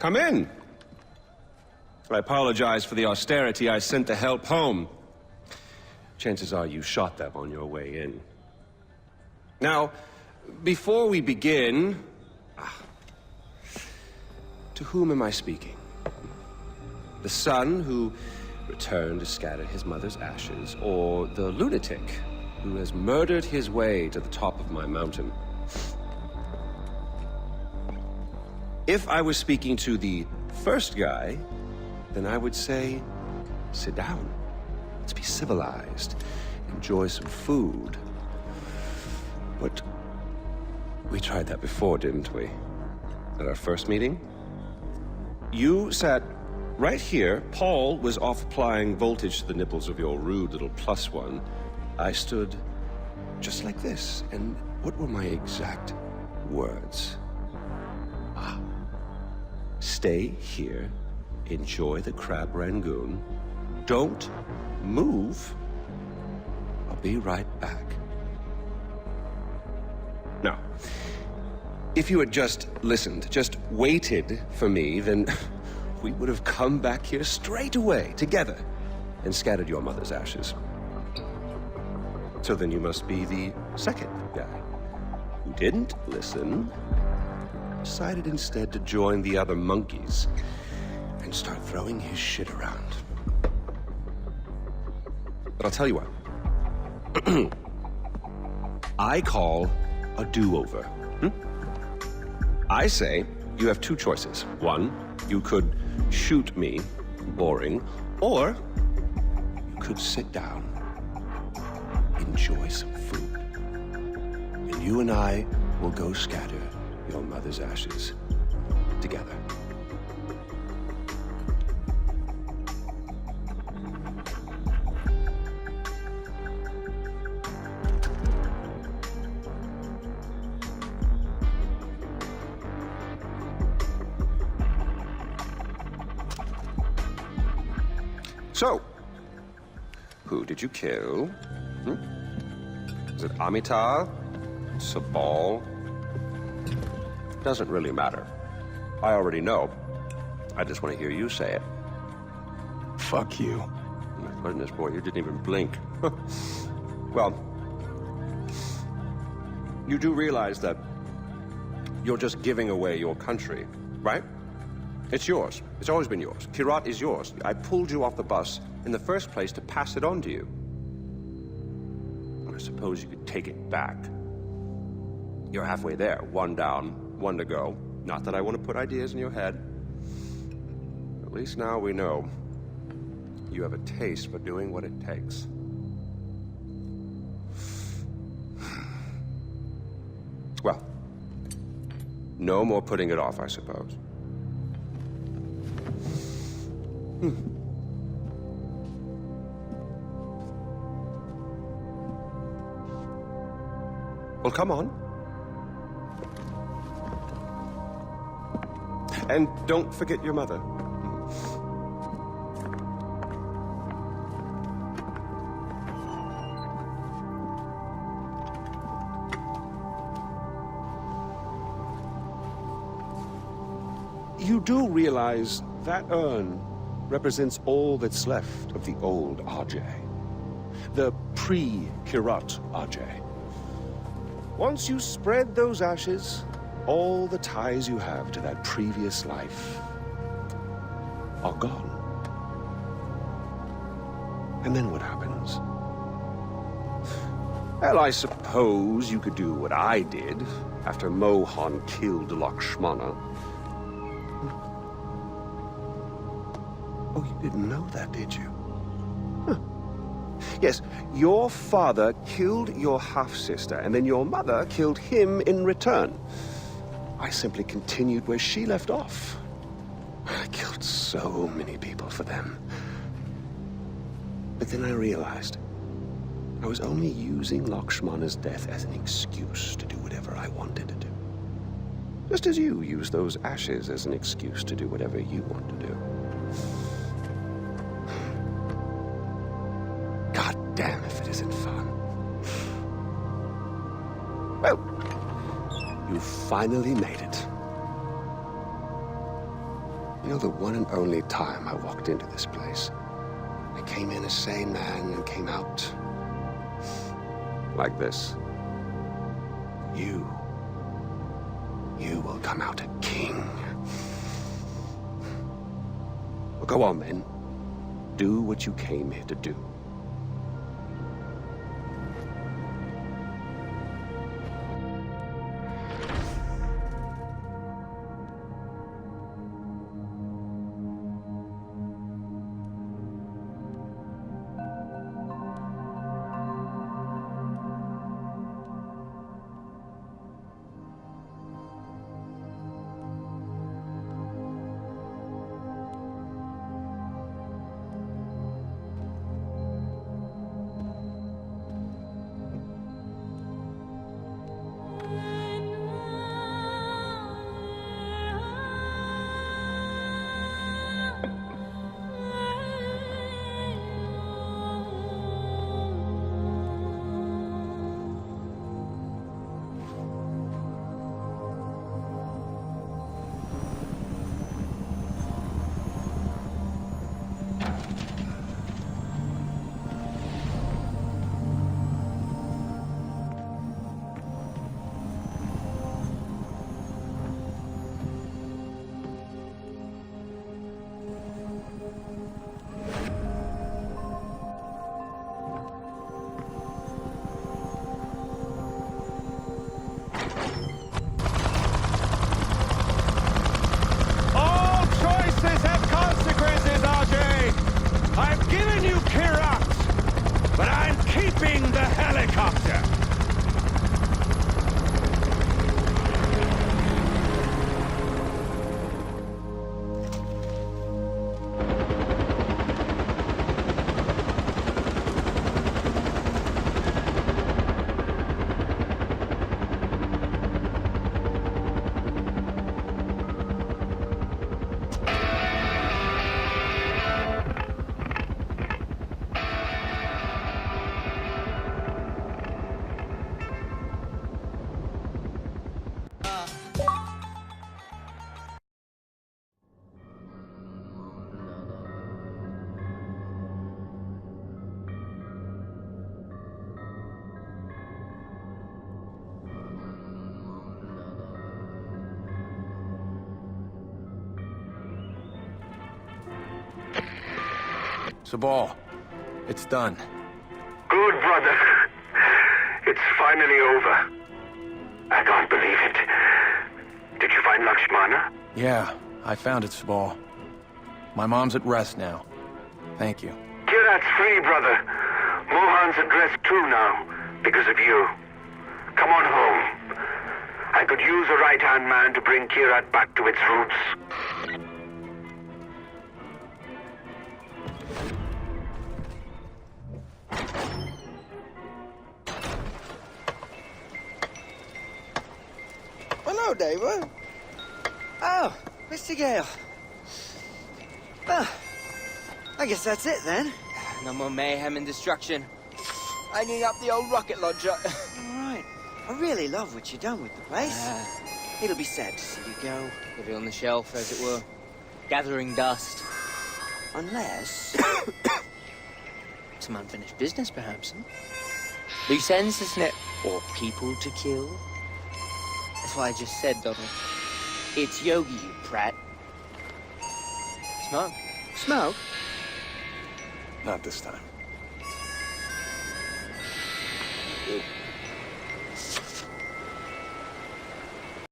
Come in. I apologize for the austerity I sent to help home. Chances are you shot them on your way in. Now, before we begin... to whom am I speaking? The son who returned to scatter his mother's ashes, or the lunatic who has murdered his way to the top of my mountain? If I was speaking to the first guy, then I would say, sit down. Let's be civilized. Enjoy some food. But we tried that before, didn't we? At our first meeting? You sat right here. Paul was off applying voltage to the nipples of your rude little +1. I stood just like this. And what were my exact words? Stay here, enjoy the crab rangoon, don't move, I'll be right back. Now, if you had just listened, just waited for me, then we would have come back here straight away, together, and scattered your mother's ashes. So then you must be the second guy, who didn't listen, decided instead to join the other monkeys and start throwing his shit around. But I'll tell you what. I call a do-over. I say you have two choices. One, you could shoot me, boring, or you could sit down, enjoy some food, and you and I will go scatter your mother's ashes together. So, who did you kill? Is it Amitabh? Sabal? Doesn't really matter. I already know. I just want to hear you say it. Fuck you. My goodness, boy, you didn't even blink. Well, you do realize that you're just giving away your country, right? It's yours. It's always been yours. Kyrat is yours. I pulled you off the bus in the first place to pass it on to you. I suppose you could take it back. You're halfway there. One down, one to go. Not that I want to put ideas in your head. At least now we know you have a taste for doing what it takes. Well, no more putting it off, I suppose. Well, come on. And don't forget your mother. You do realize that urn represents all that's left of the old Ajay. The pre-Kyrat Ajay. Once you spread those ashes, all the ties you have to that previous life are gone. And then what happens? Well, I suppose you could do what I did after Mohan killed Lakshmana. Oh, you didn't know that, did you? Huh. Yes, your father killed your half-sister, and then your mother killed him in return. I simply continued where she left off. I killed so many people for them. But then I realized I was only using Lakshmana's death as an excuse to do whatever I wanted to do. Just as you use those ashes as an excuse to do whatever you want to do. God damn if it isn't fun. Well, you finally made it. You know, the one and only time I walked into this place, I came in a sane man and came out like this. You will come out a king. Well, go on then. Do what you came here to do. I've given you Kyrat, but I'm keeping the helicopter. Sabal, it's done. Good, brother. It's finally over. I can't believe it. Did you find Lakshmana? Yeah, I found it, Sabal. My mom's at rest now. Thank you. Kyrat's free, brother. Mohan's at rest too now, because of you. Come on home. I could use a right-hand man to bring Kyrat back to its roots. Hello, David. Oh, Mr. Gale. Well, I guess that's it then. No more mayhem and destruction. Hanging up the old rocket launcher. All right. I really love what you've done with the place. It'll be sad to see you go. Leave it on the shelf, as it were. Gathering dust. Unless... Some unfinished business, perhaps, huh? Loose ends, isn't it? Or people to kill? That's what I just said, Donald. It's Yogi, you prat. Smoke. Smoke? Not this time. It